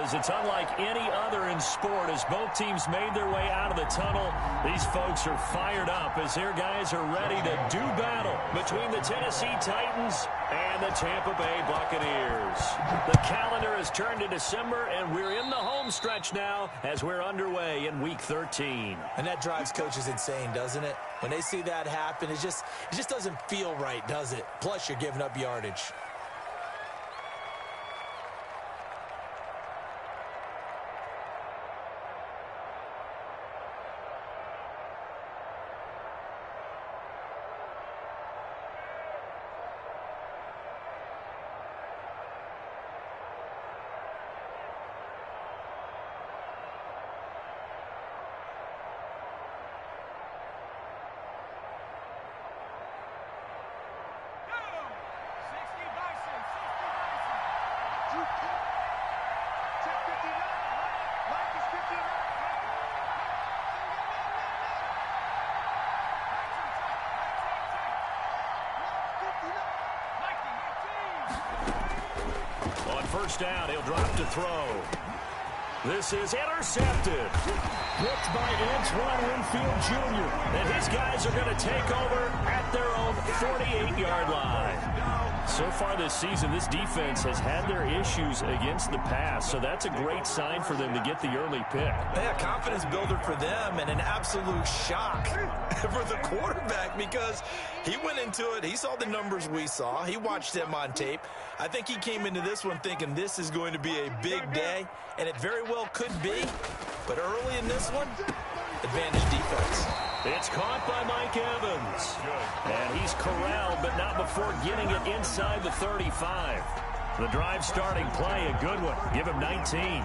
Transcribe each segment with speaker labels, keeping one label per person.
Speaker 1: is it's unlike any other in sport. As both teams made their way out of the tunnel, these folks are fired up as their guys are ready to do battle between the Tennessee Titans and the Tampa Bay Buccaneers. The calendar has turned to December, and we're in the home stretch now as we're underway in Week 13.
Speaker 2: And that drives coaches insane, doesn't it? When they see that happen, it just doesn't feel right, does it? Plus, you're giving up yardage.
Speaker 1: First down, he'll drop to throw. This is intercepted. Blocked by Antoine Winfield Jr. And his guys are going to take over at their own 48-yard line. So far this season, this defense has had their issues against the pass, so that's a great sign for them to get the early pick.
Speaker 2: Yeah, confidence builder for them and an absolute shock for the quarterback because he went into it. He saw the numbers we saw. He watched them on tape. I think he came into this one thinking this is going to be a big day, and it very well could be. But early in this one, advantage defense.
Speaker 1: It's caught by Mike Evans. And he's corralled, but not before getting it inside the 35. The drive starting play, a good one. Give him 19.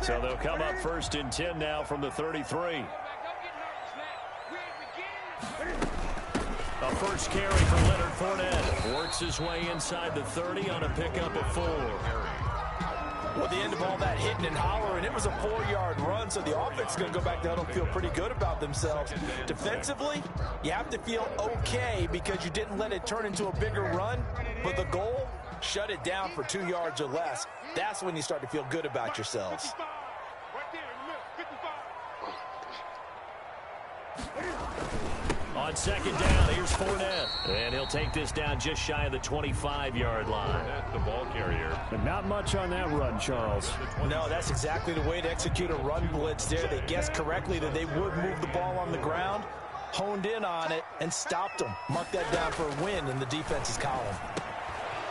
Speaker 1: So they'll come up first and 10 now from the 33. A first carry for Leonard Fournette. Works his way inside the 30 on a pickup of 4.
Speaker 2: Well, the end of all that hitting and hollering, it was a 4-yard run, so the offense is going to go back down and feel pretty good about themselves. Defensively, you have to feel okay because you didn't let it turn into a bigger run, but the goal, shut it down for 2 yards or less. That's when you start to feel good about yourselves.
Speaker 1: On second down, here's Fournette. And he'll take this down just shy of the 25-yard line.
Speaker 3: The ball carrier.
Speaker 1: But not much on that run, Charles.
Speaker 2: No, that's exactly the way to execute a run blitz there. They guessed correctly that they would move the ball on the ground, honed in on it, and stopped them. Mark that down for a win in the defense's column.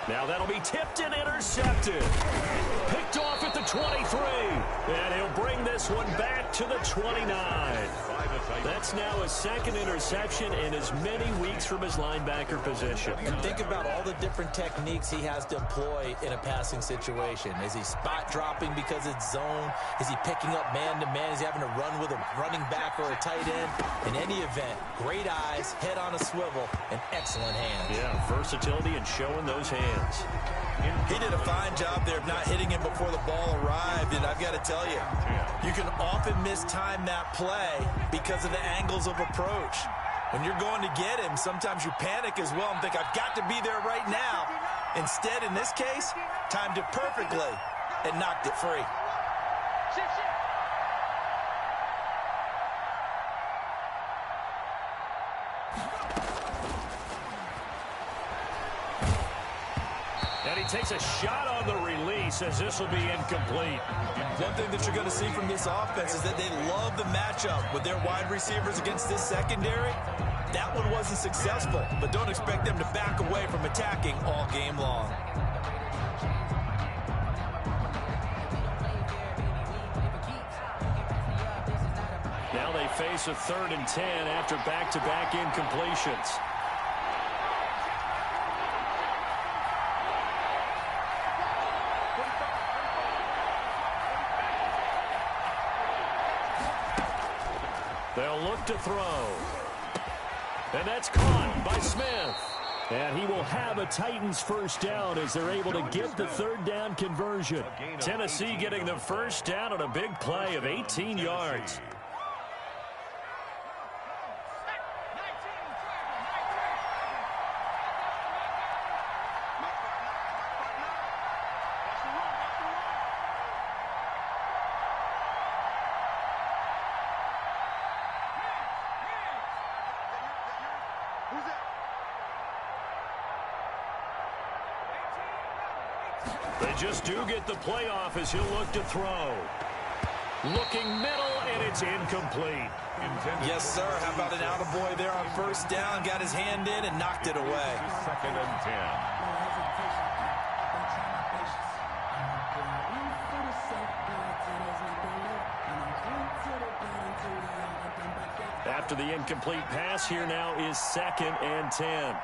Speaker 1: Now that'll be tipped and intercepted. Picked off at the 23. And he'll bring this one back to the 29. That's now his second interception in as many weeks from his linebacker position.
Speaker 2: And think about all the different techniques he has to employ in a passing situation. Is he spot dropping because it's zone? Is he picking up man-to-man? Is he having to run with a running back or a tight end? In any event, great eyes, head on a swivel, and excellent hands.
Speaker 1: Yeah, versatility and showing those hands.
Speaker 2: He did a fine job there of not hitting him before the ball arrived, and I've got to tell you, you can often mistime that play because of the angles of approach. When you're going to get him, sometimes you panic as well and think, I've got to be there right now. Instead, in this case, timed it perfectly and knocked it free.
Speaker 1: Takes a shot on the release as this will be incomplete.
Speaker 2: One thing that you're going to see from this offense is that they love the matchup with their wide receivers against this secondary. That one wasn't successful, but don't expect them to back away from attacking all game long.
Speaker 1: Now they face a 3rd and 10 after back-to-back incompletions. They'll look to throw. And that's caught by Smith. And he will have a Titans first down as they're able to get the third down conversion. Tennessee getting the first down on a big play of 18 yards. They just do get the playoff as he'll look to throw. Looking middle, and it's incomplete.
Speaker 2: Yes, sir. How about an attaboy there on first down? Got his hand in and knocked it away.
Speaker 3: 2nd and 10.
Speaker 1: After the incomplete pass, here now is 2nd and 10.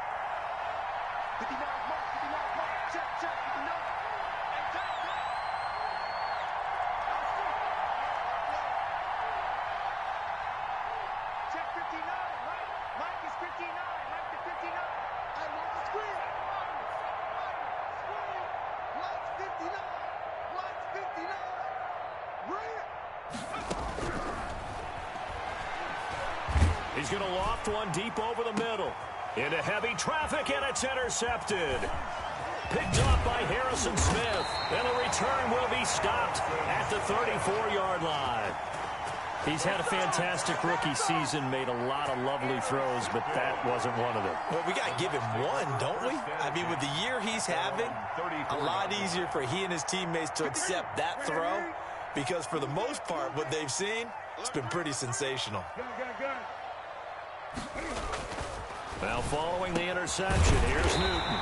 Speaker 1: He's going to loft one deep over the middle. Into heavy traffic, and it's intercepted. Picked off by Harrison Smith. And the return will be stopped at the 34-yard line. He's had a fantastic rookie season, made a lot of lovely throws, but that wasn't one of them.
Speaker 2: Well, we got to give him one, don't we? I mean, with the year he's having, a lot easier for he and his teammates to accept that throw, because for the most part, what they've seen, it's been pretty sensational.
Speaker 1: Now following the interception, here's Newton.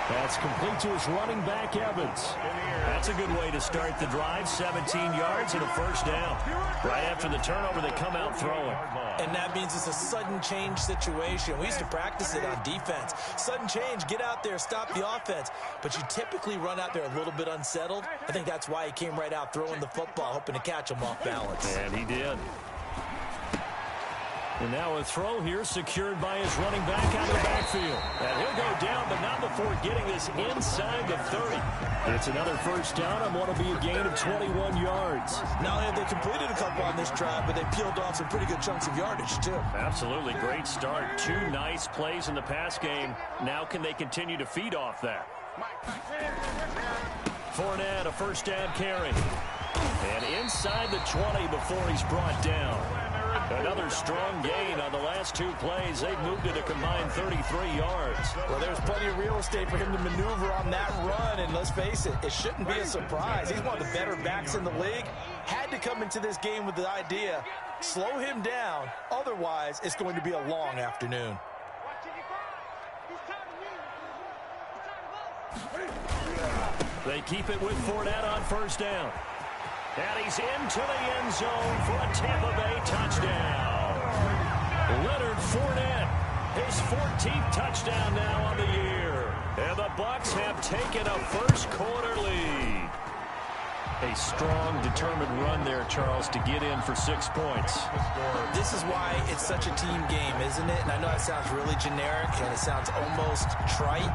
Speaker 1: That's complete to his running back, Evans. That's a good way to start the drive. 17 yards and a first down. Right after the turnover, they come out throwing.
Speaker 2: And that means it's a sudden change situation. We used to practice it on defense. Sudden change, get out there, stop the offense. But you typically run out there a little bit unsettled. I think that's why he came right out throwing the football, hoping to catch him off balance.
Speaker 1: And he did. And now a throw here secured by his running back out of the backfield. And he'll go down, but not before getting this inside the 30. It's another first down and what will be a gain of 21 yards.
Speaker 2: Not only have they completed a couple on this drive, but they peeled off some pretty good chunks of yardage, too.
Speaker 1: Absolutely. Great start. 2 nice plays in the pass game. Now can they continue to feed off that? Fournette, a first down carry. And inside the 20 before he's brought down. Another strong gain on the last 2 plays. They've moved it a combined 33 yards.
Speaker 2: Well, there's plenty of real estate for him to maneuver on that run, and let's face it, it shouldn't be a surprise. He's one of the better backs in the league. Had to come into this game with the idea, slow him down, otherwise it's going to be a long afternoon.
Speaker 1: They keep it with Fournette on first down. And he's into the end zone for a Tampa Bay touchdown. Leonard Fournette, his 14th touchdown now on the year. And the Bucs have taken a first quarter lead. A strong, determined run there, Charles, to get in for 6 points.
Speaker 2: This is why it's such a team game, isn't it? And I know that sounds really generic, and it sounds almost trite.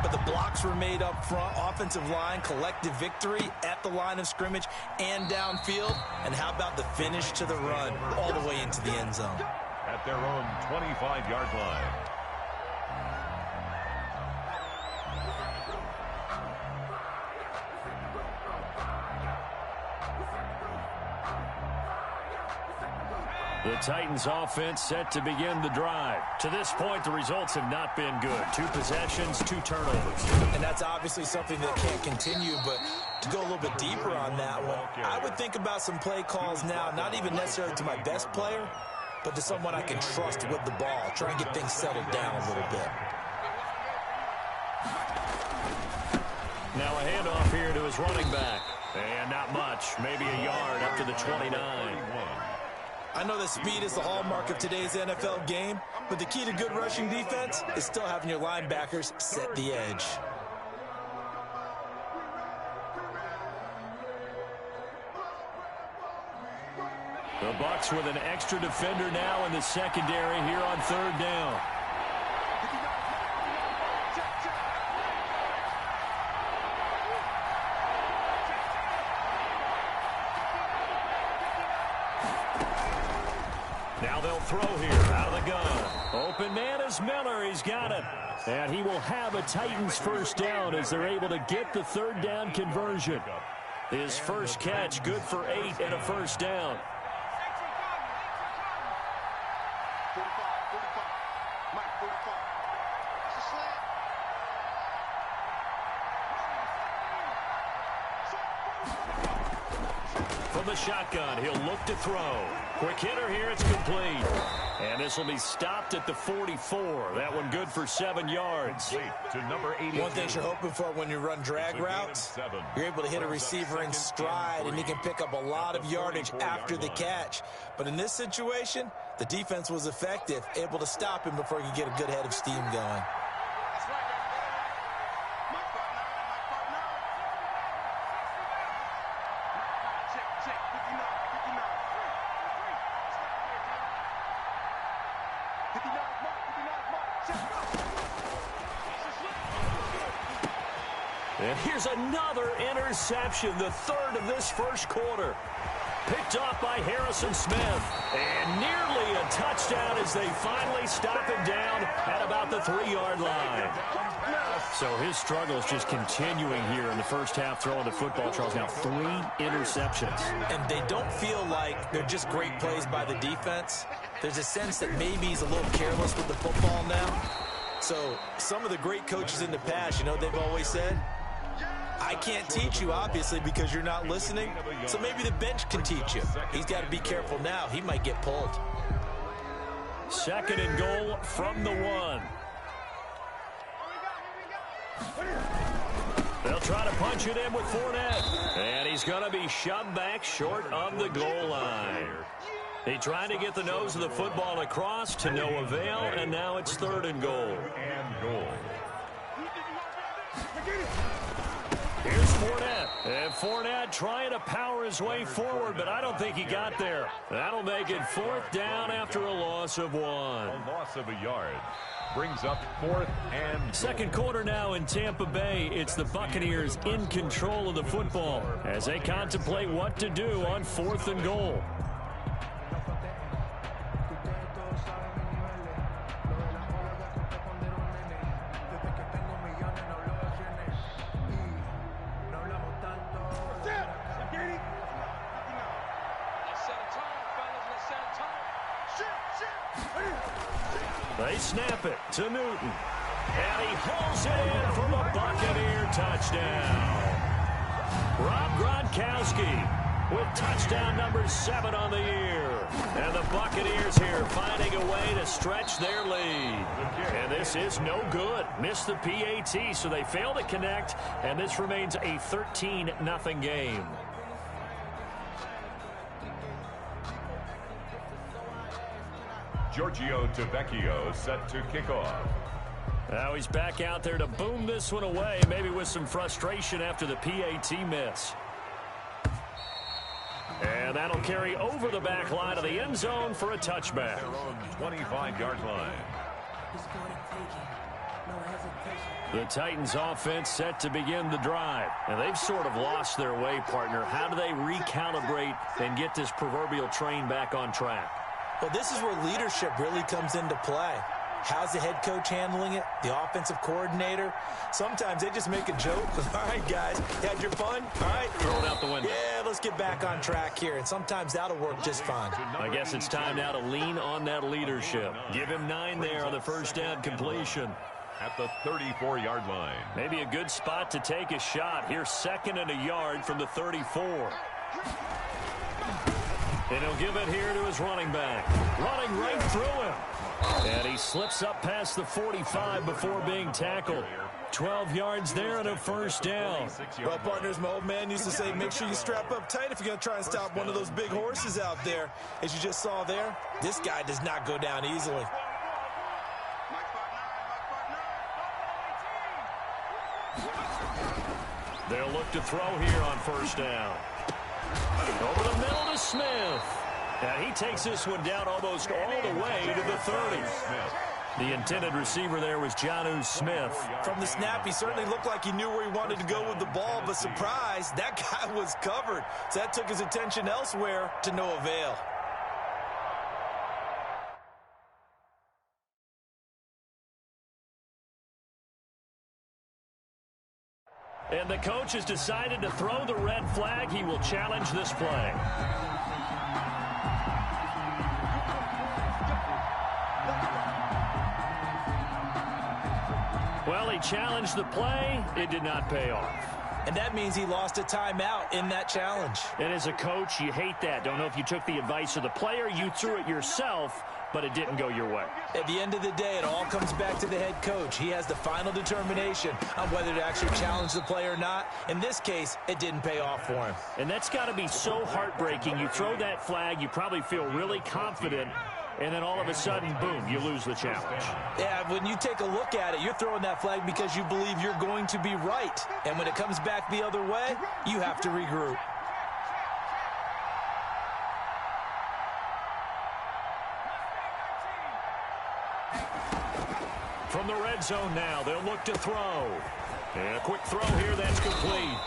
Speaker 2: But the blocks were made up front, offensive line, collective victory at the line of scrimmage and downfield. And how about the finish to the run all the way into the end zone?
Speaker 3: At their own 25-yard line.
Speaker 1: The Titans offense set to begin the drive. To this point, the results have not been good. 2 possessions, 2 turnovers.
Speaker 2: And that's obviously something that can't continue, but to go a little bit deeper on that one, I would think about some play calls now, not even necessarily to my best player, but to someone I can trust with the ball. Try and get things settled down a little bit.
Speaker 1: Now a handoff here to his running back. And not much, maybe a yard up to the 29.
Speaker 2: I know that speed is the hallmark of today's NFL game, but the key to good rushing defense is still having your linebackers set the edge.
Speaker 1: The Bucs with an extra defender now in the secondary here on third down. Now they'll throw here out of the gun. Open man is Miller. He's got it. And he will have a Titans first down as they're able to get the third down conversion. His first catch, good for 8 and a first down. From the shotgun, he'll look to throw. Quick hitter here, it's complete. And this will be stopped at the 44. That one good for 7 yards.
Speaker 3: To number 82.
Speaker 2: One thing you're hoping for when you run drag routes, you're able to hit a receiver in stride, and he can pick up a lot of yardage after the catch. But in this situation, the defense was effective, able to stop him before he could get a good head of steam going.
Speaker 1: And here's another interception, the third of this first quarter. Picked off by Harrison Smith. And nearly a touchdown as they finally stop him down at about the 3-yard line. So his struggles just continuing here in the first half throwing the football. Charles, now 3 interceptions.
Speaker 2: And they don't feel like they're just great plays by the defense. There's a sense that maybe he's a little careless with the football now. So some of the great coaches in the past, you know, they've always said, I can't teach you, obviously, because you're not listening. So maybe the bench can teach you. He's got to be careful now. He might get pulled.
Speaker 1: 2nd and goal from the 1. They'll try to punch it in with Fournette. And he's going to be shoved back short of the goal line. He tried to get the nose of the football across to no avail, and now it's 3rd and goal. Here's Fournette. And Fournette trying to power his way forward, but I don't think he got there. That'll make it 4th down after a loss of 1.
Speaker 3: A loss of a yard. Brings up 4th and goal.
Speaker 1: Second quarter now in Tampa Bay. It's the Buccaneers in control of the football as they contemplate what to do on 4th and goal. They snap it to Newton. And he hauls it in for the Buccaneer touchdown. Rob Gronkowski with touchdown number 7 on the year. And the Buccaneers here finding a way to stretch their lead. And this is no good. Missed the PAT, so they fail to connect. And this remains a 13-0 game.
Speaker 3: Giorgio Tavecchio set to kick off.
Speaker 1: Now he's back out there to boom this one away, maybe with some frustration after the PAT miss. And that'll carry over the back line of the end zone for a touchback.
Speaker 3: Their own 25-yard line.
Speaker 1: The Titans offense set to begin the drive. And they've sort of lost their way, partner. How do they recalibrate and get this proverbial train back on track?
Speaker 2: Well, this is where leadership really comes into play. How's the head coach handling it? The offensive coordinator? Sometimes they just make a joke. All right, guys, you had your fun? All right.
Speaker 1: Throw it out the window.
Speaker 2: Yeah, let's get back on track here. And sometimes that'll work just fine.
Speaker 1: I guess it's time now to lean on that leadership. Give him 9 there on the first down completion.
Speaker 3: At the 34-yard line.
Speaker 1: Maybe a good spot to take a shot. Here's 2nd and a yard from the 34. And he'll give it here to his running back. Running right through him. And he slips up past the 45 before being tackled. 12 yards there and a first down.
Speaker 2: Well, partners, my old man used to say, make sure you strap up tight if you're going to try and stop one of those big horses out there. As you just saw there, this guy does not go down easily.
Speaker 1: They'll look to throw here on first down. Over the middle to Smith. And he takes this one down almost all the way to the 30. The intended receiver there was Jonnu Smith.
Speaker 2: From the snap, he certainly looked like he knew where he wanted to go with the ball, but surprise, that guy was covered. So that took his attention elsewhere to no avail.
Speaker 1: And the coach has decided to throw the red flag. He will challenge this play. Well, he challenged the play. It did not pay off.
Speaker 2: And that means he lost a timeout in that challenge.
Speaker 1: And as a coach, you hate that. Don't know if you took the advice of the player. You threw it yourself, but it didn't go your way.
Speaker 2: At the end of the day, it all comes back to the head coach. He has the final determination on whether to actually challenge the play or not. In this case, it didn't pay off for him.
Speaker 1: And that's got to be so heartbreaking. You throw that flag, you probably feel really confident, and then all of a sudden, boom, you lose the challenge.
Speaker 2: Yeah, when you take a look at it, you're throwing that flag because you believe you're going to be right. And when it comes back the other way, you have to regroup.
Speaker 1: From the red zone now, they'll look to throw. And a quick throw here, that's complete.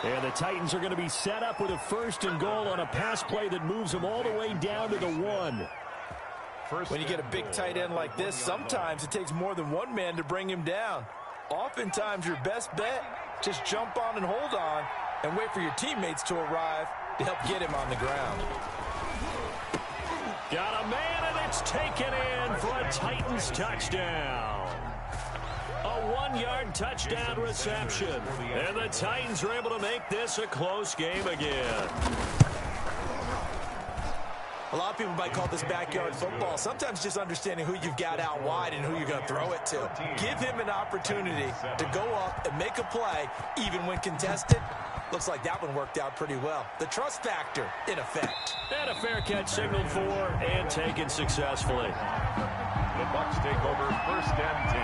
Speaker 1: And the Titans are going to be set up with a 1st and goal on a pass play that moves them all the way down to the 1.
Speaker 2: When you get a big tight end like this, sometimes it takes more than one man to bring him down. Oftentimes, your best bet, just jump on and hold on and wait for your teammates to arrive to help get him on the ground.
Speaker 1: Got a man, and it's taken in for a Titans touchdown. A 1-yard touchdown reception. And the Titans are able to make this a close game again.
Speaker 2: A lot of people might call this backyard football. Sometimes just understanding who you've got out wide and who you're going to throw it to. Give him an opportunity to go up and make a play, even when contested. Looks like that one worked out pretty well. The trust factor in effect.
Speaker 1: And a fair catch signaled for and taken successfully.
Speaker 3: The Bucs take over 1st and 10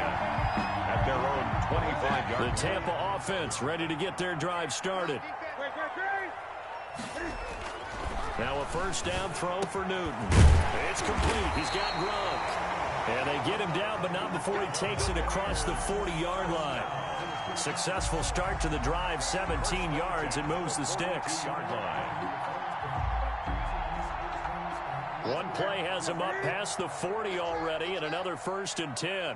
Speaker 3: at their own 25-yard.
Speaker 1: The Tampa offense ready to get their drive started. Now a 1st down throw for Newton. It's complete. He's got Gronk. And they get him down, but not before he takes it across the 40-yard line. Successful start to the drive, 17 yards, and moves the sticks. One play has him up past the 40 already, and another 1st and 10.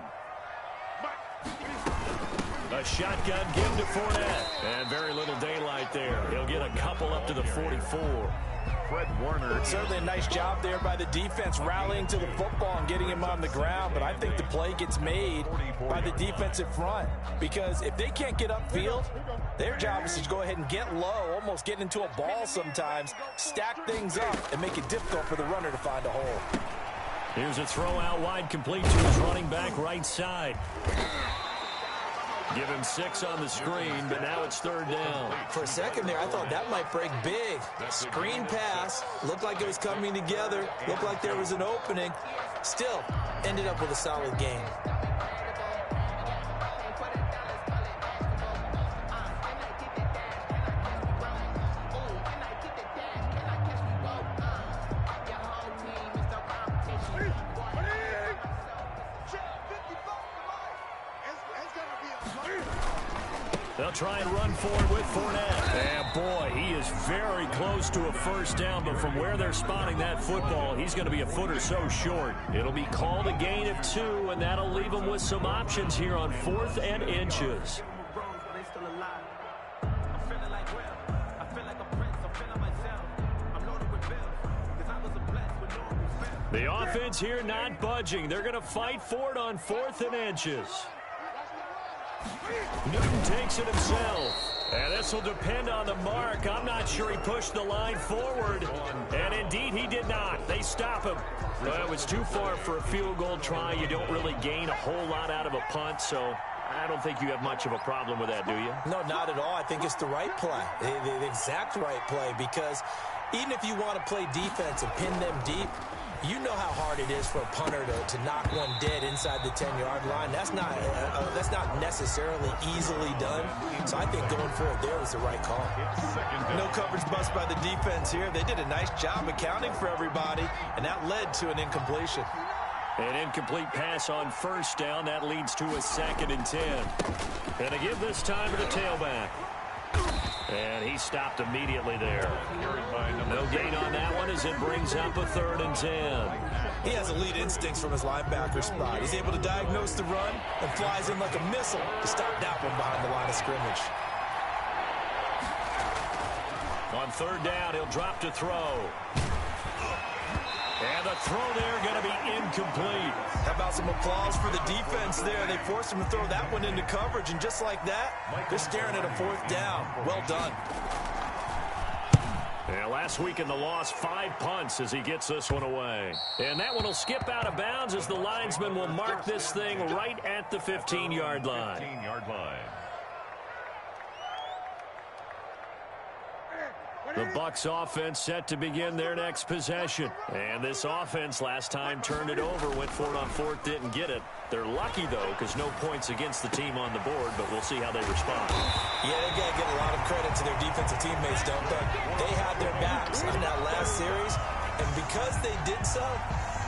Speaker 1: A shotgun give to Fournette. And very little daylight there. He'll get a couple up to the 44.
Speaker 3: Fred Warner.
Speaker 2: Certainly a nice job there by the defense rallying to the football and getting him on the ground, but I think the play gets made by the defensive front because if they can't get upfield, their job is to go ahead and get low, almost get into a ball sometimes, stack things up, and make it difficult for the runner to find a hole.
Speaker 1: Here's a throw out wide, complete to his running back right side. Give him 6 on the screen, but now it's 3rd down.
Speaker 2: For a second there, I thought that might break big. Screen pass, looked like it was coming together, looked like there was an opening. Still, ended up with a solid game.
Speaker 1: They'll try and run forward with Fournette. And boy, he is very close to a 1st down, but from where they're spotting that football, he's going to be a foot or so short. It'll be called a gain of 2, and that'll leave him with some options here on 4th and inches. The offense here not budging. They're going to fight for it on 4th and inches. Newton takes it himself. And this will depend on the mark. I'm not sure he pushed the line forward. And indeed, he did not. They stop him. Well, it was too far for a field goal try. You don't really gain a whole lot out of a punt, so I don't think you have much of a problem with that, do you?
Speaker 2: No, not at all. I think it's the right play, the exact right play, because even if you want to play defense and pin them deep, you know how hard it is for a punter to knock one dead inside the 10-yard line. That's not necessarily easily done. So I think going for it there was the right call. No coverage bust by the defense here. They did a nice job accounting for everybody, and that led to an incompletion.
Speaker 1: An incomplete pass on 1st down. That leads to a 2nd and 10. And they give this time to the tailback. And he stopped immediately there. No gain on that one as it brings up a 3rd and 10.
Speaker 2: He has elite instincts from his linebacker spot. He's able to diagnose the run and flies in like a missile to stop that one behind the line of scrimmage.
Speaker 1: On third down, he'll drop to throw. And the throw there going to be incomplete.
Speaker 2: How about some applause for the defense there? They forced him to throw that one into coverage, and just like that, they're staring at a fourth down. Well done.
Speaker 1: Yeah, last week in the loss, 5 punts as he gets this one away. And that one will skip out of bounds as the linesman will mark this thing right at the 15-yard line.
Speaker 3: 15-yard line.
Speaker 1: The Bucs offense set to begin their next possession. And this offense last time turned it over, went for it on fourth, didn't get it. They're lucky, though, because no points against the team on the board, but we'll see how they respond.
Speaker 2: Yeah, they got to give a lot of credit to their defensive teammates, don't they? They had their backs on that last series, and because they did so,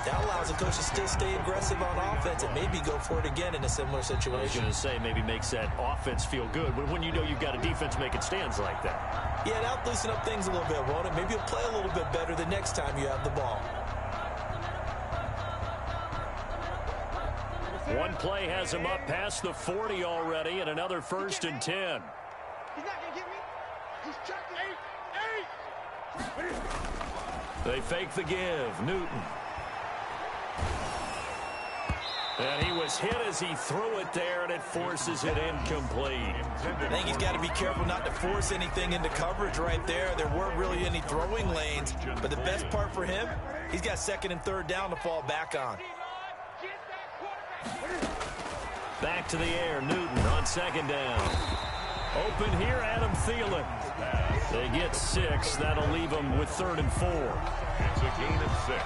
Speaker 2: that allows the coach to still stay aggressive on offense and maybe go for it again in a similar situation.
Speaker 1: I was going to say maybe makes that offense feel good, but when you know you've got a defense making stands like that.
Speaker 2: Yeah, that'll loosen up things a little bit, won't it? Maybe you'll play a little bit better the next time you have the ball.
Speaker 1: One play has him up past the 40 already, and another 1st and 10.
Speaker 4: He's not going to get me. He's checking. 8.
Speaker 1: They fake the give. Newton. And he was hit as he threw it there, and it forces it incomplete.
Speaker 2: I think he's got to be careful not to force anything into coverage right there. There weren't really any throwing lanes, but the best part for him, he's got 2nd and 3rd down to fall back on.
Speaker 1: Back to the air, Newton on 2nd down. Open here, Adam Thielen. They get 6. That'll leave them with 3rd and 4.
Speaker 3: It's a gain of 6.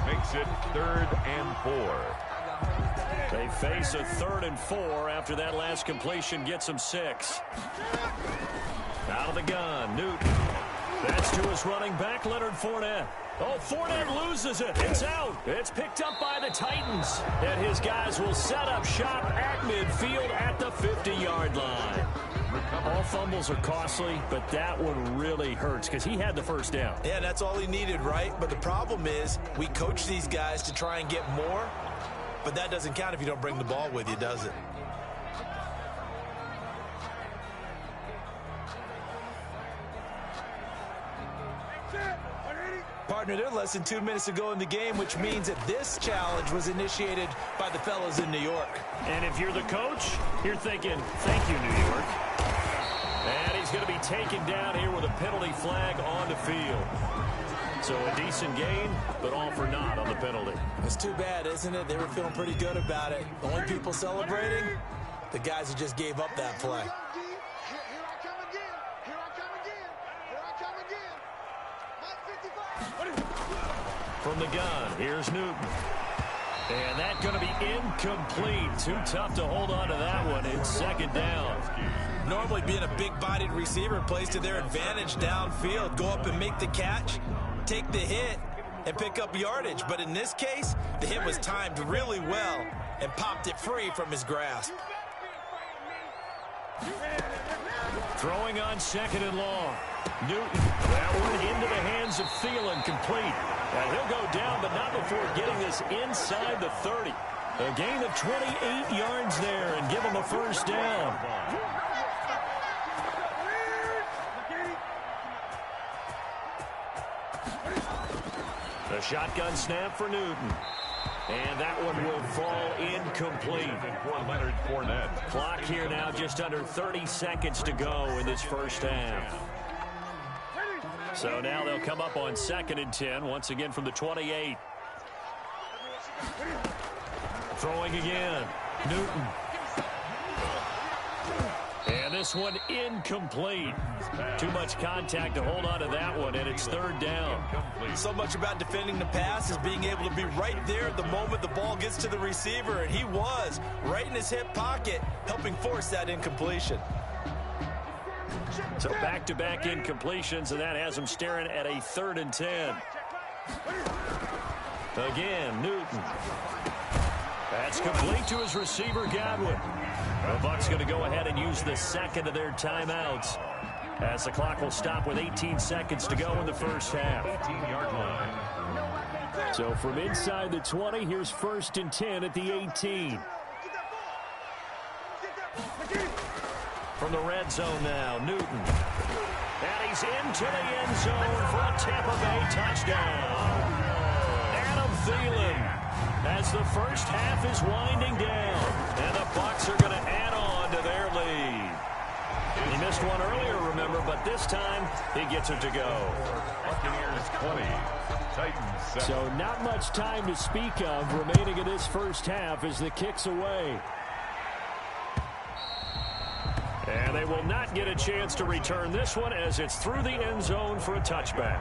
Speaker 3: Makes it 3rd and 4.
Speaker 1: They face a 3rd and 4 after that last completion gets them 6. Out of the gun, Newton. That's to his running back, Leonard Fournette. Oh, Fournette loses it. It's out. It's picked up by the Titans. And his guys will set up shop at midfield at the 50-yard line. All fumbles are costly, but that one really hurts because he had the 1st down.
Speaker 2: Yeah, that's all he needed, right? But the problem is we coach these guys to try and get more, but that doesn't count if you don't bring the ball with you, does it? Partner, they're less than 2 minutes to go in the game, which means that this challenge was initiated by the fellas in New York.
Speaker 1: And if you're the coach, you're thinking, thank you, New York. And he's going to be taken down here with a penalty flag on the field. So a decent gain, but all for naught on the penalty.
Speaker 2: It's too bad, isn't it? They were feeling pretty good about it. The only people celebrating, the guys who just gave up that play.
Speaker 1: From the gun, here's Newton. And that's going to be incomplete. Too tough to hold on to that one. It's 2nd down.
Speaker 2: Normally being a big-bodied receiver plays to their advantage downfield. Go up and make the catch, take the hit, and pick up yardage. But in this case, the hit was timed really well and popped it free from his grasp.
Speaker 1: Throwing on 2nd and long. Newton, that one into the hands of Thielen, complete. And he'll go down, but not before getting this inside the 30. A gain of 28 yards there and give him a 1st down. The shotgun snap for Newton. And that one will fall incomplete.
Speaker 3: For Leonard Fournette.
Speaker 1: Clock here now, just under 30 seconds to go in this 1st half. So now they'll come up on 2nd and 10, once again from the 28. Throwing again, Newton. And this one incomplete. Too much contact to hold on to that one, and it's 3rd down.
Speaker 2: So much about defending the pass is being able to be right there at the moment the ball gets to the receiver, and he was right in his hip pocket, helping force that incompletion.
Speaker 1: So back-to-back incompletions, and that has him staring at a 3rd and 10. Again, Newton. That's complete to his receiver, Godwin. The Bucs going to go ahead and use the 2nd of their timeouts, as the clock will stop with 18 seconds to go in the 1st half.
Speaker 3: 18-yard line.
Speaker 1: So from inside the 20, here's 1st and 10 at the 18. From the red zone now, Newton. And he's into the end zone for a Tampa Bay touchdown. Adam Thielen, as the first half is winding down, and the Bucs are going to add on to their lead. He missed one earlier, remember, but this time he gets it to go.
Speaker 3: Buccaneers 20, Titans 7.
Speaker 5: So not much time to speak of remaining in this first half as the kick's away.
Speaker 1: And they will not get a chance to return this one as it's through the end zone for a touchback.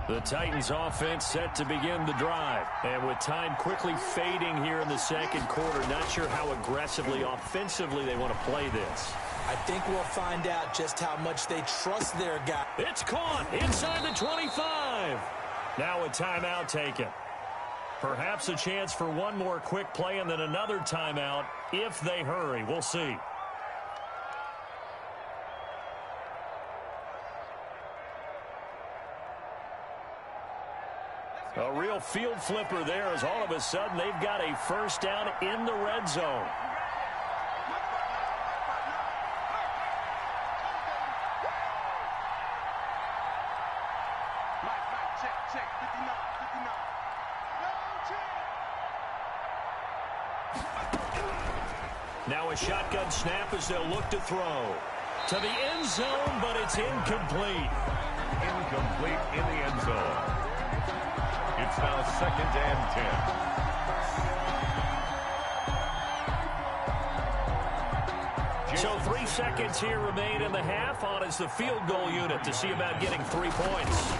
Speaker 1: The Titans offense set to begin the drive. And with time quickly fading here in the second quarter, not sure how aggressively, offensively they want to play this.
Speaker 2: I think we'll find out just how much they trust their guy.
Speaker 1: It's caught inside the 25. Now a timeout taken. Perhaps a chance for one more quick play and then another timeout if they hurry. We'll see. A real field flipper there as all of a sudden they've got a first down in the red zone. Now a shotgun snap as they'll look to throw. To the end zone, but it's incomplete.
Speaker 3: Incomplete in the end zone. It's now 2nd and 10.
Speaker 1: So 3 seconds here remain in the half. On is the field goal unit to see about getting 3 points.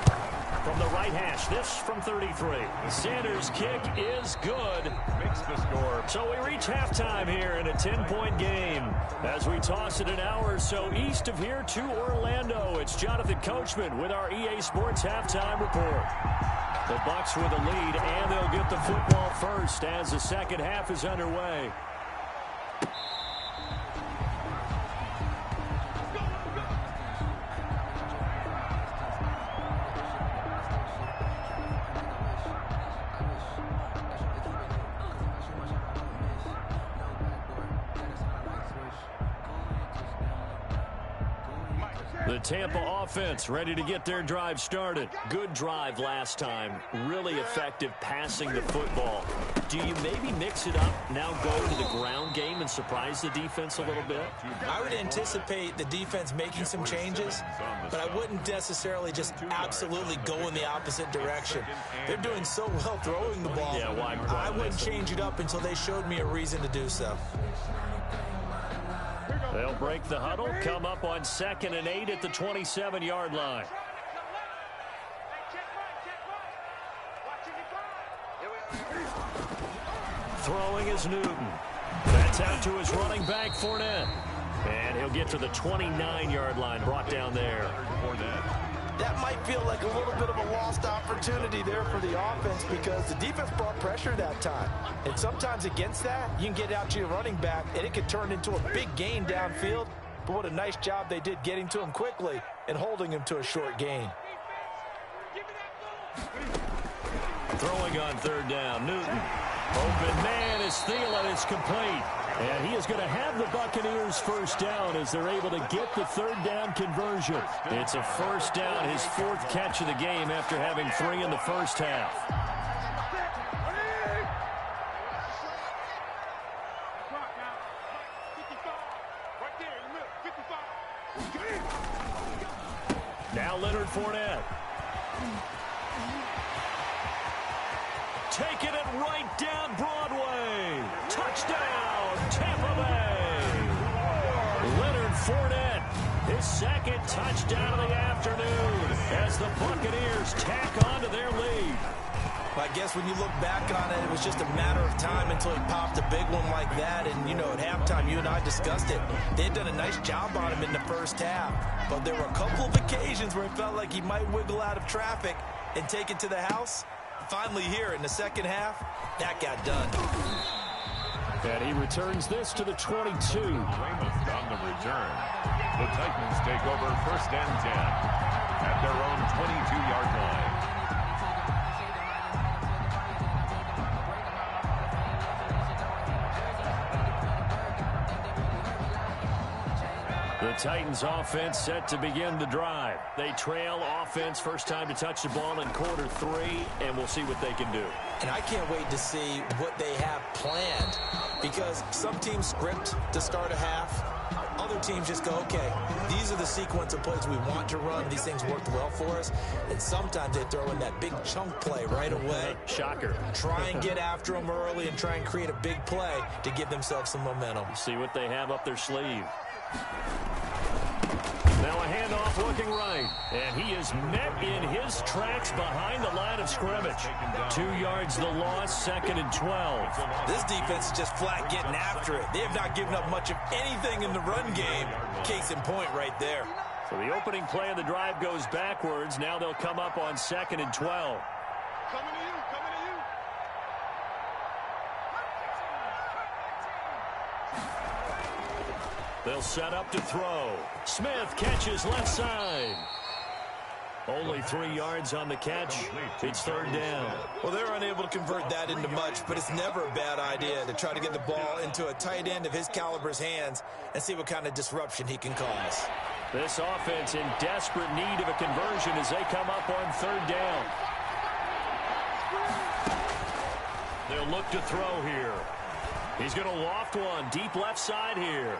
Speaker 1: From the right hash, this from 33. Sanders' kick is good.
Speaker 3: Makes the score.
Speaker 1: So we reach halftime here in a 10-point game. As we toss it an hour or so east of here to Orlando, it's Jonathan Coachman with our EA Sports Halftime Report. The Bucs with a lead, and they'll get the football first as the second half is underway. The Tampa offense ready to get their drive started. Good drive last time. Really effective passing the football. Do you maybe mix it up, now go to the ground game and surprise the defense a little bit?
Speaker 2: I would anticipate the defense making some changes, but I wouldn't necessarily just absolutely go in the opposite direction. They're doing so well throwing the ball.
Speaker 1: Yeah, why
Speaker 2: I wouldn't change it up until they showed me a reason to do so.
Speaker 1: They'll break the huddle, come up on 2nd and 8 at the 27-yard line. Throwing is Newton. That's out to his running back, Fournette. And he'll get to the 29-yard line, brought down there.
Speaker 2: That might feel like a little bit of a lost opportunity there for the offense because the defense brought pressure that time. And sometimes against that, you can get out to your running back, and it could turn into a big gain downfield. But what a nice job they did getting to him quickly and holding him to a short gain.
Speaker 1: Throwing on 3rd down, Newton. Open man is Thielen. It's complete. And he is going to have the Buccaneers first down as they're able to get the 3rd down conversion. It's a first down, his 4th catch of the game after having 3 in the first half. Now Leonard Fournette. Taking it right down Broadway. Touchdown, Tampa Bay. Leonard Fournette, his 2nd touchdown of the afternoon as the Buccaneers tack on to their lead.
Speaker 2: I guess when you look back on it, it was just a matter of time until he popped a big one like that. And, you know, at halftime, you and I discussed it. They had done a nice job on him in the first half. But there were a couple of occasions where it felt like he might wiggle out of traffic and take it to the house. Finally here in the second half, that got done.
Speaker 5: And he returns this to the 22.
Speaker 3: Raymond on the return. The Titans take over 1st and 10. at their own 22-yard line.
Speaker 5: The Titans offense set to begin the drive. They trail offense, first time to touch the ball in quarter 3, and we'll see what they can do.
Speaker 2: And I can't wait to see what they have planned, because some teams script to start a half. Other teams just go, okay, these are the sequence of plays we want to run. These things worked well for us. And sometimes they throw in that big chunk play right away.
Speaker 5: Shocker.
Speaker 2: Try and get after them early and try and create a big play to give themselves some momentum.
Speaker 5: See what they have up their sleeve. Now a handoff looking right. And he is met in his tracks behind the line of scrimmage. 2 yards the loss, 2nd and 12.
Speaker 2: This defense is just flat getting after it. They have not given up much of anything in the run game. Case in point right there.
Speaker 5: So the opening play of the drive goes backwards. Now they'll come up on 2nd and 12.
Speaker 4: Coming to you, coming to you.
Speaker 5: They'll set up to throw. Smith catches left side. Only 3 yards on the catch. It's 3rd down.
Speaker 2: Well, they're unable to convert that into much, but it's never a bad idea to try to get the ball into a tight end of his caliber's hands and see what kind of disruption he can cause.
Speaker 5: This offense in desperate need of a conversion as they come up on 3rd down. They'll look to throw here. He's going to loft one deep left side here.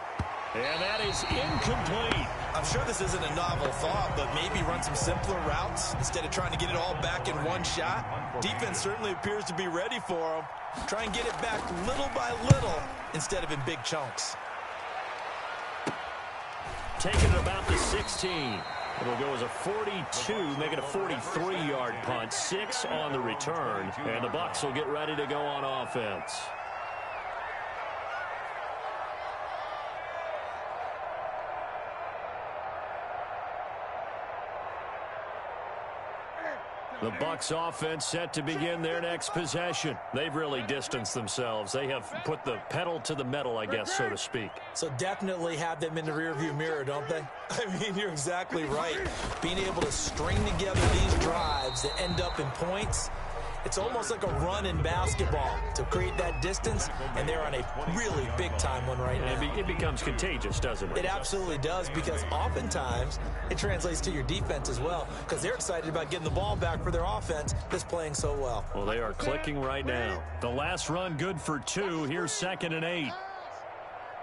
Speaker 5: And that is incomplete.
Speaker 2: I'm sure this isn't a novel thought, but maybe run some simpler routes instead of trying to get it all back in one shot. Defense certainly appears to be ready for him. Try and get it back little by little instead of in big chunks.
Speaker 5: Taking it about the 16. It'll go as a 42, make it a 43-yard punt. 6 on the return, and the Bucs will get ready to go on offense. The Bucs offense set to begin their next possession. They've really distanced themselves. They have put the pedal to the metal, I guess, so to speak.
Speaker 2: So definitely have them in the rearview mirror, don't they? I mean, you're exactly right. Being able to string together these drives that end up in points, it's almost like a run in basketball to create that distance, and they're on a really big-time one right now.
Speaker 5: It becomes contagious, doesn't it?
Speaker 2: It absolutely does, because oftentimes it translates to your defense as well, because they're excited about getting the ball back for their offense that's playing so well.
Speaker 5: Well, they are clicking right now. The last run good for 2. Here's 2nd and 8.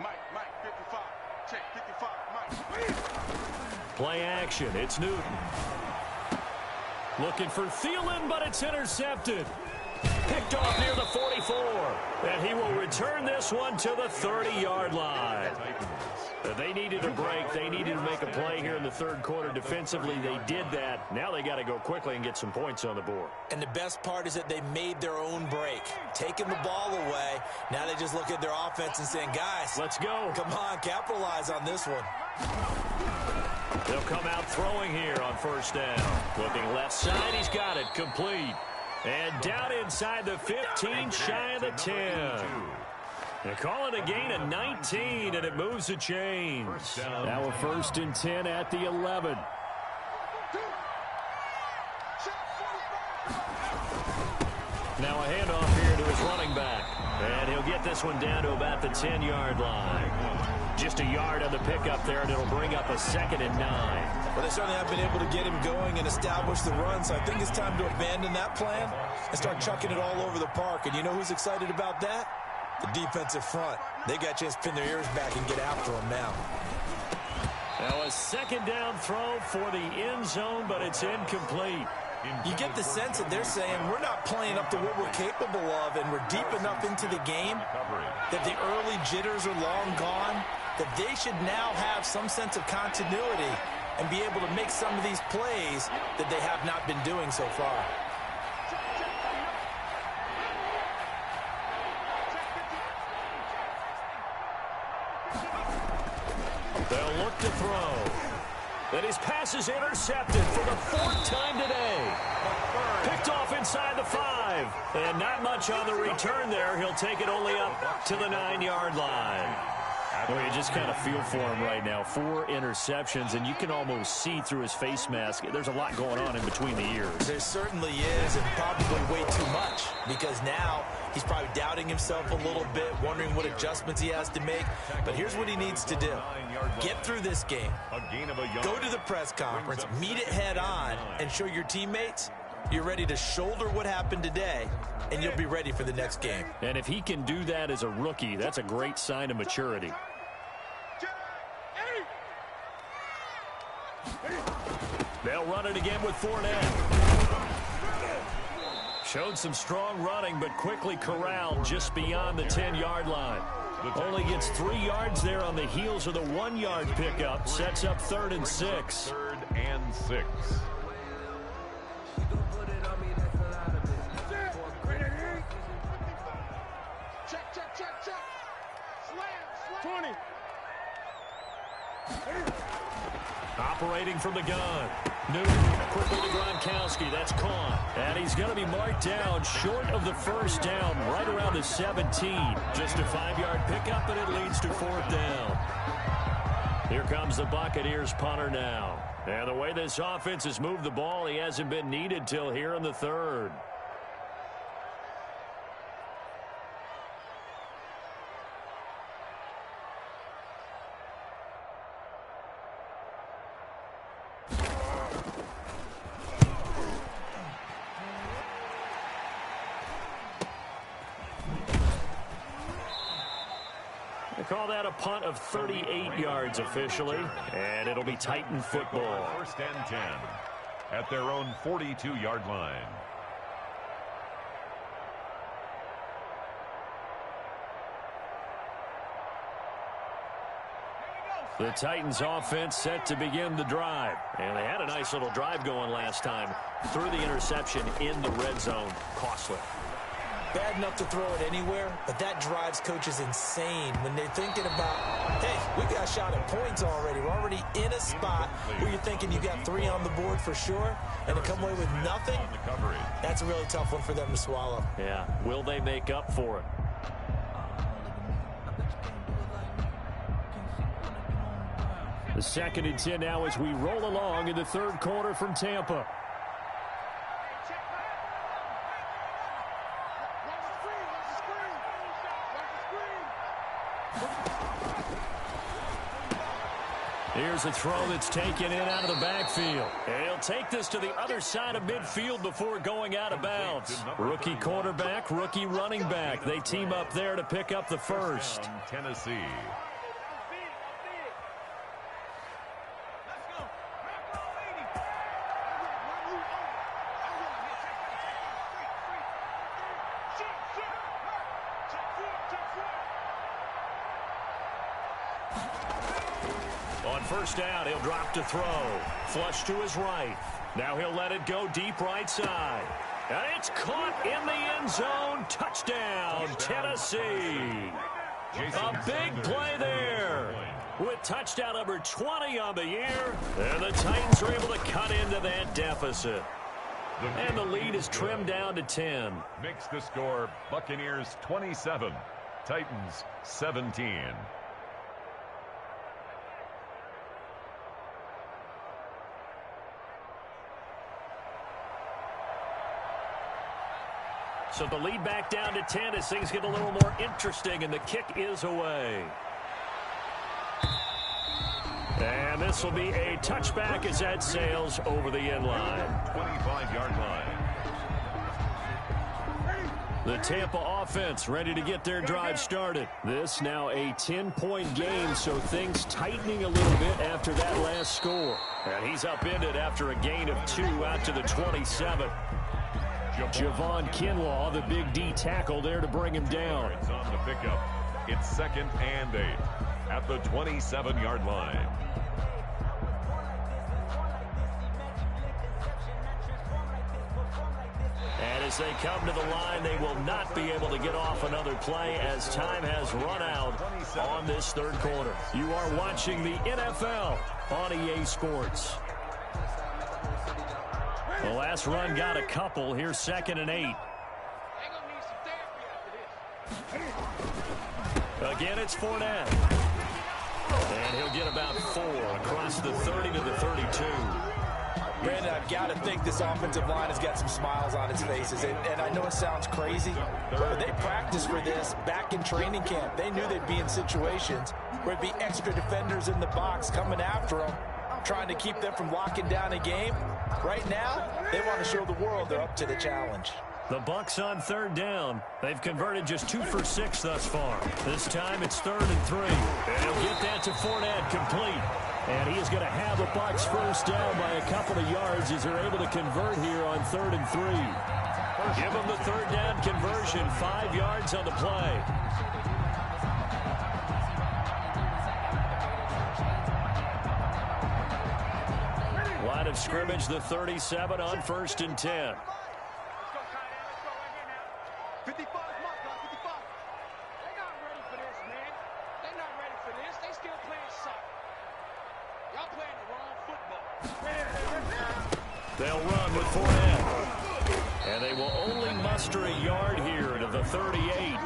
Speaker 4: Mike, 55. Check, 55, Mike.
Speaker 5: Play action. It's Newton. Looking for Thielen, but it's intercepted. Picked off near the 44. And he will return this one to the 30-yard line. They needed a break. They needed to make a play here in the 3rd quarter defensively. They did that. Now they got to go quickly and get some points on the board.
Speaker 2: And the best part is that they made their own break. Taking the ball away. Now they just look at their offense and saying, guys,
Speaker 5: let's go.
Speaker 2: Come on, capitalize on this one.
Speaker 5: They'll come out throwing here on 1st down. Looking left side, he's got it, complete. And down inside the 15, shy of the 10. They call it a gain of 19, and it moves the chains. Now a 1st and 10 at the 11. Now a handoff here to his running back. And he'll get this one down to about the 10-yard line. Just a yard on the pickup there, and it'll bring up a 2nd and 9.
Speaker 2: Well, they certainly have been able to get him going and establish the run, so I think it's time to abandon that plan and start chucking it all over the park. And you know who's excited about that? The defensive front. They got a chance to pin their ears back and get after him now.
Speaker 5: Now a 2nd down throw for the end zone, but it's incomplete.
Speaker 2: You get the sense that they're saying we're not playing up to what we're capable of, and we're deep enough into the game that the early jitters are long gone, that they should now have some sense of continuity and be able to make some of these plays that they have not been doing so far.
Speaker 5: They'll look to throw. And his pass is intercepted for the 4th time today. Picked off inside the 5. And not much on the return there. He'll take it only up to the 9-yard line. Well, you just kind of feel for him right now. 4 interceptions, and you can almost see through his face mask. There's a lot going on in between the ears.
Speaker 2: There certainly is, and probably way too much, because now he's probably doubting himself a little bit, wondering what adjustments he has to make. But here's what he needs to do. Get through this game. Go to the press conference, meet it head on, and show your teammates you're ready to shoulder what happened today, and you'll be ready for the next game.
Speaker 5: And if he can do that as a rookie, that's a great sign of maturity. They'll run it again with Fournette. Showed some strong running, but quickly corralled just beyond the 10-yard line. Only gets 3 yards there on the heels of the 1-yard pickup. Sets up 3rd and 6.
Speaker 3: 3rd and 6.
Speaker 4: Check. Slam. 20.
Speaker 5: Operating from the gun. Newton quickly to Gronkowski. That's caught. And he's going to be marked down short of the first down, right around the 17. Just a 5-yard pickup, and it leads to 4th down. Here comes the Buccaneers punter now. And the way this offense has moved the ball, he hasn't been needed till here in the 3rd. Call that a punt of 38 yards officially, and it'll be Titan football.
Speaker 3: 1st and 10 at their own 42-yard line.
Speaker 5: The Titans offense set to begin the drive, and they had a nice little drive going last time. Threw the interception in the red zone. Costly.
Speaker 2: Bad enough to throw it anywhere, but that drives coaches insane when they're thinking about, hey, we got a shot at points already. We're already in a spot where you're thinking you got 3 on the board for sure, and to come away with nothing, that's a really tough one for them to swallow.
Speaker 5: Yeah, will they make up for it? The 2nd and 10 now as we roll along in the 3rd quarter from Tampa. Here's a throw that's taken in out of the backfield. And he'll take this to the other side of midfield before going out of bounds. Rookie quarterback, rookie running back. They team up there to pick up the first.
Speaker 3: Tennessee.
Speaker 5: On 1st down, he'll drop to throw. Flush to his right. Now he'll let it go deep right side. And it's caught in the end zone. Touchdown, Tennessee. A big play there. With touchdown number 20 on the year. And the Titans are able to cut into that deficit. And the lead is trimmed down to 10.
Speaker 3: Makes the score Buccaneers 27, Titans 17.
Speaker 5: So the lead back down to 10 as things get a little more interesting, and the kick is away. And this will be a touchback as that sails over the end line.
Speaker 3: 25-yard line.
Speaker 5: The Tampa offense ready to get their drive started. This now a 10-point game, so things tightening a little bit after that last score. And he's upended after a gain of 2 out to the 27. Javon Kinlaw, the big D tackle there to bring him down.
Speaker 3: It's on the pickup. It's 2nd and 8 at the 27-yard line.
Speaker 5: And as they come to the line, they will not be able to get off another play as time has run out on this 3rd quarter. You are watching the NFL on EA Sports. The last run got a couple. Here's 2nd and 8. Again, it's Fournette. And he'll get about 4 across the 30 to the 32.
Speaker 2: Brandon, I've got to think this offensive line has got some smiles on its faces. And I know it sounds crazy, but they practiced for this back in training camp. They knew they'd be in situations where there'd be extra defenders in the box coming after them, trying to keep them from locking down a game. Right now, they want to show the world they're up to the challenge.
Speaker 5: The Bucs on 3rd down. They've converted just 2 for 6 thus far. This time it's 3rd and 3. And he'll get that to Fournette, complete. And he is going to have the Bucs first down by a couple of yards as they're able to convert here on 3rd and 3. Give them the 3rd down conversion, 5 yards on the play. Line of scrimmage, the 37 on 1st and 10.
Speaker 4: 55, come on, 55. They're not ready for this, man. They're not ready for this. They still playing soccer. Y'all playing the wrong football.
Speaker 5: They'll run with Fournette. And they will only muster a yard here to the 38.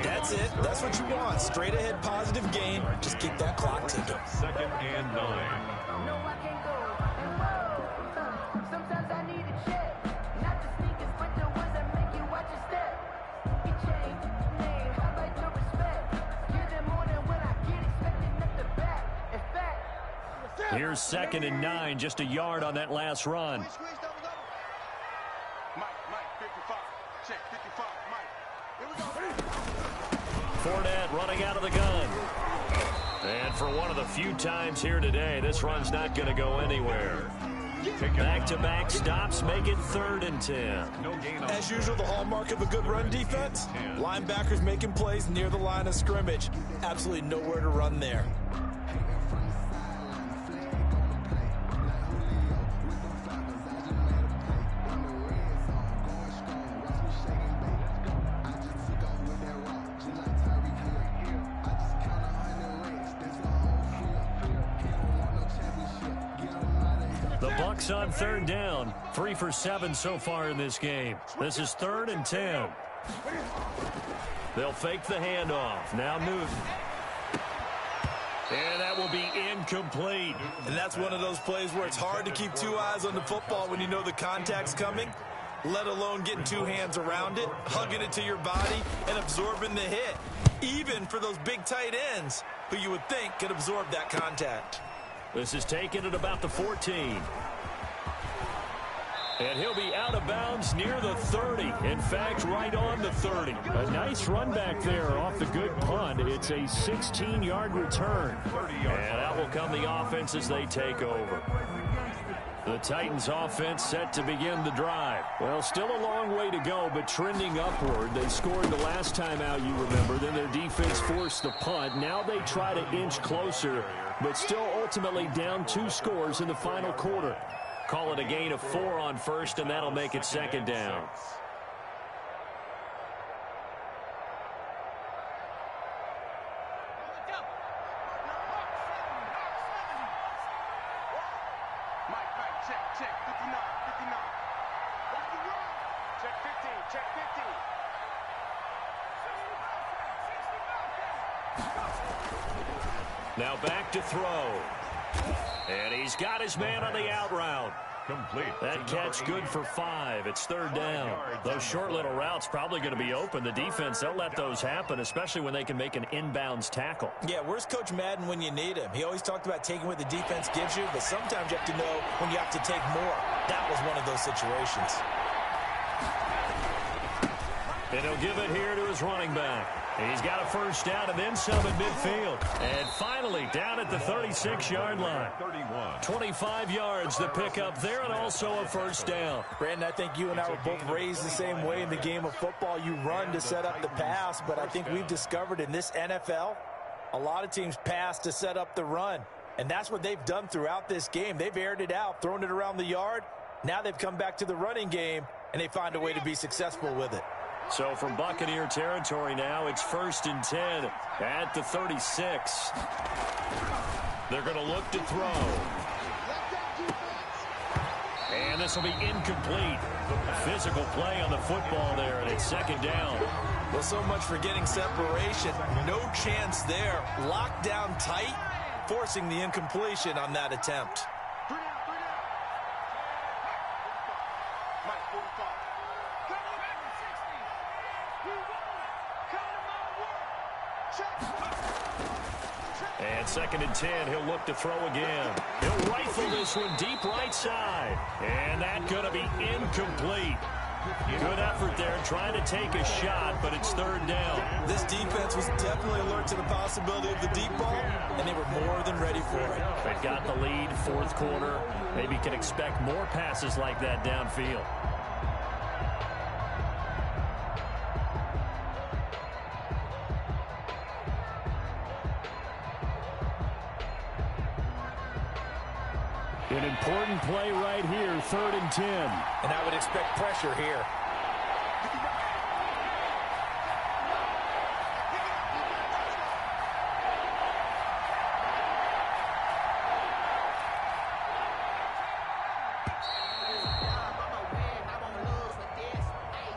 Speaker 2: That's it. That's what you want. Straight ahead positive gain. Just keep that clock ticking.
Speaker 3: 2nd and 9.
Speaker 6: No, I can't go. Sometimes I need a check. Not the sneakers, but the ones that make you watch your step. You change name, how about your respect? Give them more than when I get expected at the back. In fact,
Speaker 5: Here's 2nd and 9, just a yard on that last run.
Speaker 4: Mike, 55. Check, 55, Mike. Here we go.
Speaker 5: Fournette running out of the gun. And for one of the few times here today, this run's not going to go anywhere. Back-to-back stops make it 3rd and 10.
Speaker 2: As usual, the hallmark of a good run defense, linebackers making plays near the line of scrimmage. Absolutely nowhere to run there.
Speaker 5: The Bucs on 3rd down, 3 for 7 so far in this game. This is 3rd and 10. They'll fake the handoff. Now Newton. And that will be incomplete.
Speaker 2: And that's one of those plays where it's hard to keep 2 eyes on the football when you know the contact's coming, let alone getting 2 hands around it, hugging it to your body, and absorbing the hit. Even for those big tight ends who you would think could absorb that contact.
Speaker 5: This is taken at about the 14. And he'll be out of bounds near the 30. In fact, right on the 30. A nice run back there off the good punt. It's a 16-yard return. And out will come the offense as they take over. The Titans offense set to begin the drive. Well, still a long way to go, but trending upward. They scored the last time out, you remember. Then their defense forced the punt. Now they try to inch closer, but still ultimately down 2 scores in the final quarter. Call it a gain of 4 on 1st, and that'll make it 2nd down.
Speaker 4: Check, 59. Watch the run. Check 15, check 50.
Speaker 5: Now back to throw. And he's got his man on the out route.
Speaker 3: Complete.
Speaker 5: That catch good for 5. It's 3rd down. Those short little routes probably going to be open. The defense, they'll let those happen, especially when they can make an inbounds tackle.
Speaker 2: Yeah, where's Coach Madden when you need him? He always talked about taking what the defense gives you, but sometimes you have to know when you have to take more. That was one of those situations.
Speaker 5: And he'll give it here to his running back. He's got a first down and then some at midfield. And finally down at the 36-yard line. 25 yards to pick up there and also a first down.
Speaker 2: Brandon, I think you and I were both raised the same way in the game of football. You run to set up the pass, but I think we've discovered in this NFL, a lot of teams pass to set up the run. And that's what they've done throughout this game. They've aired it out, thrown it around the yard. Now they've come back to the running game, and they find a way to be successful with it.
Speaker 5: So from Buccaneer territory now, it's 1st and 10 at the 36. They're going to look to throw. And this will be incomplete. Physical play on the football there, and it's second down.
Speaker 2: Well, so much for getting separation. No chance there. Locked down tight, forcing the incompletion on that attempt.
Speaker 5: And second and 10, he'll look to throw again. He'll rifle this one deep right side. And that's going to be incomplete. Good effort there trying to take a shot, but it's third down.
Speaker 2: This defense was definitely alert to the possibility of the deep ball, and they were more than ready for it.
Speaker 5: They've got the lead, fourth quarter. Maybe can expect more passes like that downfield. An important play right here, third and 10.
Speaker 2: And I would expect pressure here.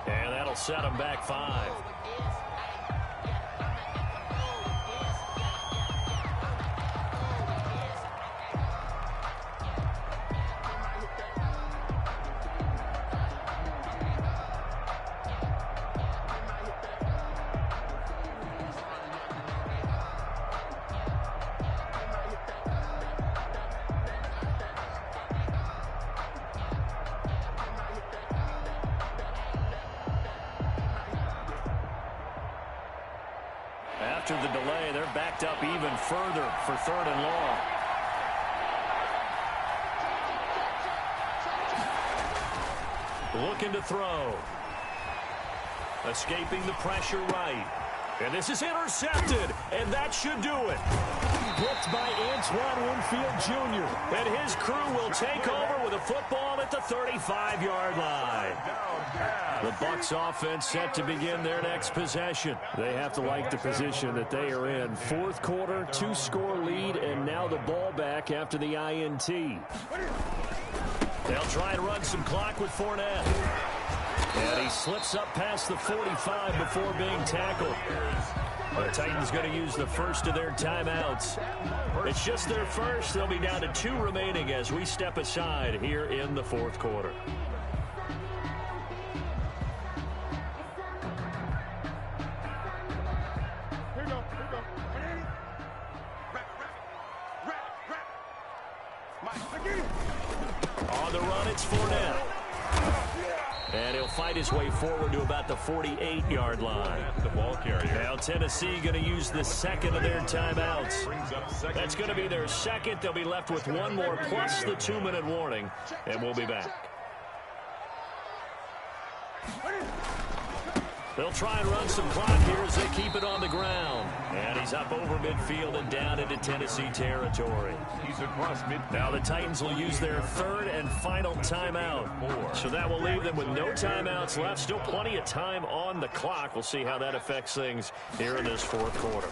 Speaker 5: And that'll set them back 5. After the delay, they're backed up even further for third and long. Looking to throw. Escaping the pressure right. And this is intercepted, and that should do it. Blocked by Antoine Winfield Jr. And his crew will take over with a football at the 35-yard line. The Bucs offense set to begin their next possession. They have to like the position that they are in. Fourth quarter, 2-score lead, and now the ball back after the INT. They'll try and run some clock with Fournette. And he slips up past the 45 before being tackled. The Titans going to use the first of their timeouts. It's just their first. They'll be down to 2 remaining as we step aside here in the fourth quarter. On the run, it's Fournette. And he'll fight his way forward to about the 48-yard line.
Speaker 3: The ball carrier.
Speaker 5: Now Tennessee going to use the second of their timeouts. That's going to be their second. They'll be left with one more plus the 2-minute warning. And we'll be back. They'll try and run some clock here as they keep it on the ground. And he's up over midfield and down into Tennessee territory.
Speaker 3: He's across midfield.
Speaker 5: Now the Titans will use their third and final timeout. So that will leave them with no timeouts left. Still plenty of time on the clock. We'll see how that affects things here in this fourth quarter.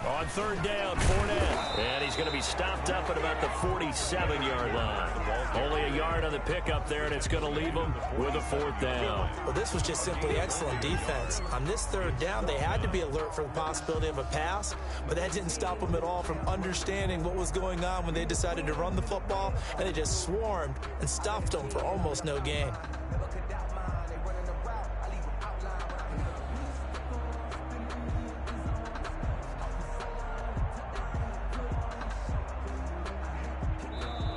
Speaker 5: On third down, Fournette. And he's going to be stopped up at about the 47-yard line. Only a yard on the pickup there, and it's going to leave them with a fourth down.
Speaker 2: Well, this was just simply excellent defense. On this third down, they had to be alert for the possibility of a pass, but that didn't stop them at all from understanding what was going on when they decided to run the football, and they just swarmed and stuffed them for almost no gain.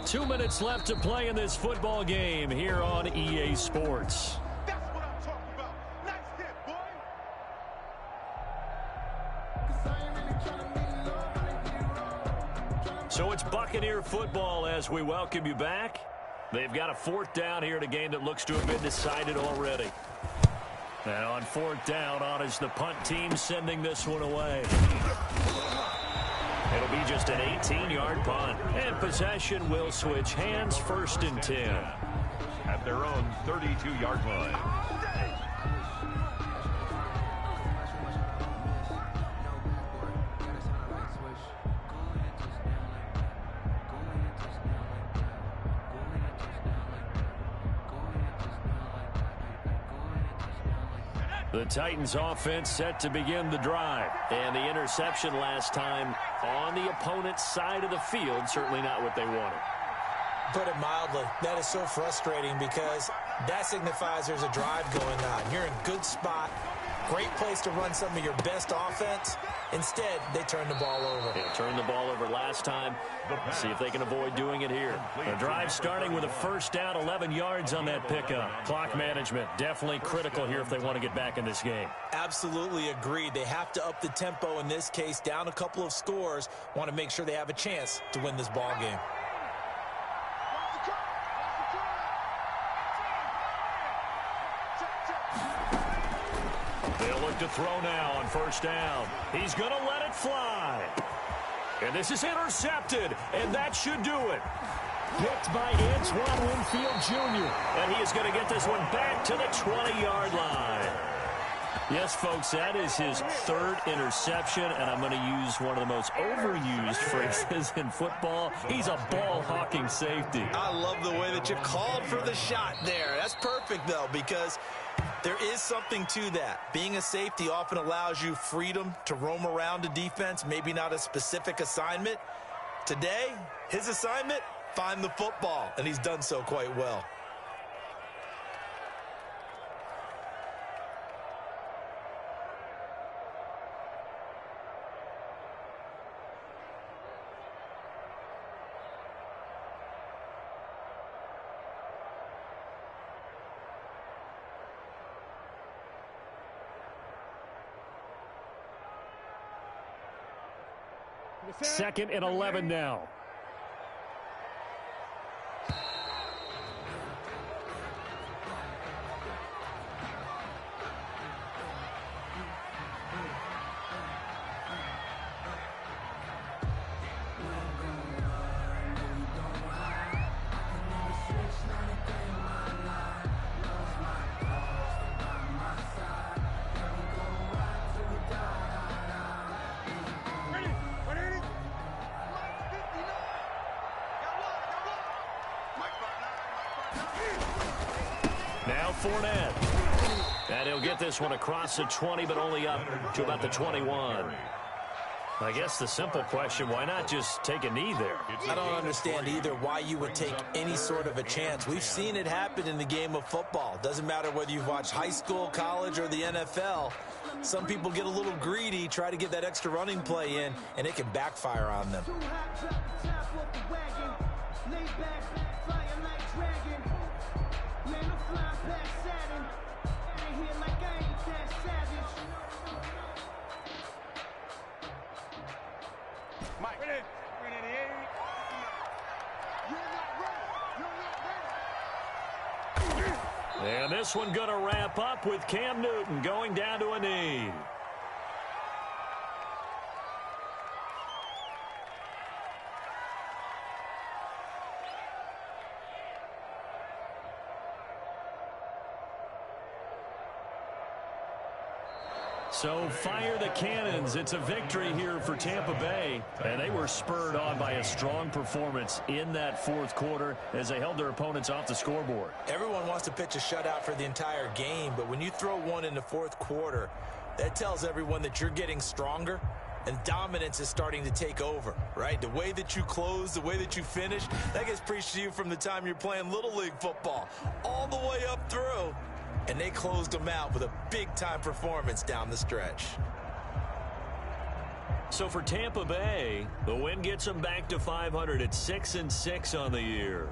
Speaker 5: Two minutes left to play in this football game here on EA Sports.
Speaker 4: That's what I'm talking about. Nice hit, boy.
Speaker 5: So it's Buccaneer football as we welcome you back. They've got a fourth down here in a game that looks to have been decided already. And on fourth down, on is the punt team sending this one away. It'll be just an 18-yard punt. And possession will switch hands, first and 10.
Speaker 3: At their own 32-yard line.
Speaker 5: The Titans offense set to begin the drive. And the interception last time on the opponent's side of the field, certainly not what they wanted.
Speaker 2: Put it mildly, that is so frustrating because that signifies there's a drive going on. You're in a good spot, great place to run some of your best offense. Instead, they turn the ball over.
Speaker 5: Yeah, turned the ball over last time. See if they can avoid doing it here. The drive starting with a first down, 11 yards on that pickup. Clock management definitely critical here if they want to get back in this game.
Speaker 2: Absolutely agreed. They have to up the tempo in this case, down a couple of scores. Want to make sure they have a chance to win this ball game.
Speaker 5: They'll look to throw now on first down. He's going to let it fly. And this is intercepted, and that should do it. Picked by Antoine Winfield Jr. And he is going to get this one back to the 20-yard line. Yes, folks, that is his third interception, and I'm going to use one of the most overused phrases in football. He's a ball-hawking safety.
Speaker 2: I love the way that you called for the shot there. That's perfect, though, because there is something to that. Being a safety often allows you freedom to roam around a defense, maybe not a specific assignment. Today, his assignment, find the football, and he's done so quite well.
Speaker 5: Second and 11 now. Fournette. And he'll get this one across the 20, but only up to about the 21. I guess the simple question, why not just take a knee there?
Speaker 2: I don't understand either why you would take any sort of a chance. We've seen it happen in the game of football. Doesn't matter whether you've watched high school, college, or the NFL. Some people get a little greedy, try to get that extra running play in, and it can backfire on them.
Speaker 5: And this one going to wrap up with Cam Newton going down to a knee. So fire the cannons. It's a victory here for Tampa Bay. And they were spurred on by a strong performance in that fourth quarter as they held their opponents off the scoreboard.
Speaker 2: Everyone wants to pitch a shutout for the entire game, but when you throw one in the fourth quarter, that tells everyone that you're getting stronger and dominance is starting to take over, right? The way that you close, the way that you finish, that gets preached to you from the time you're playing Little League football all the way up through. And they closed them out with a big-time performance down the stretch.
Speaker 5: So for Tampa Bay, the win gets them back to 500 at 6-6 on the year.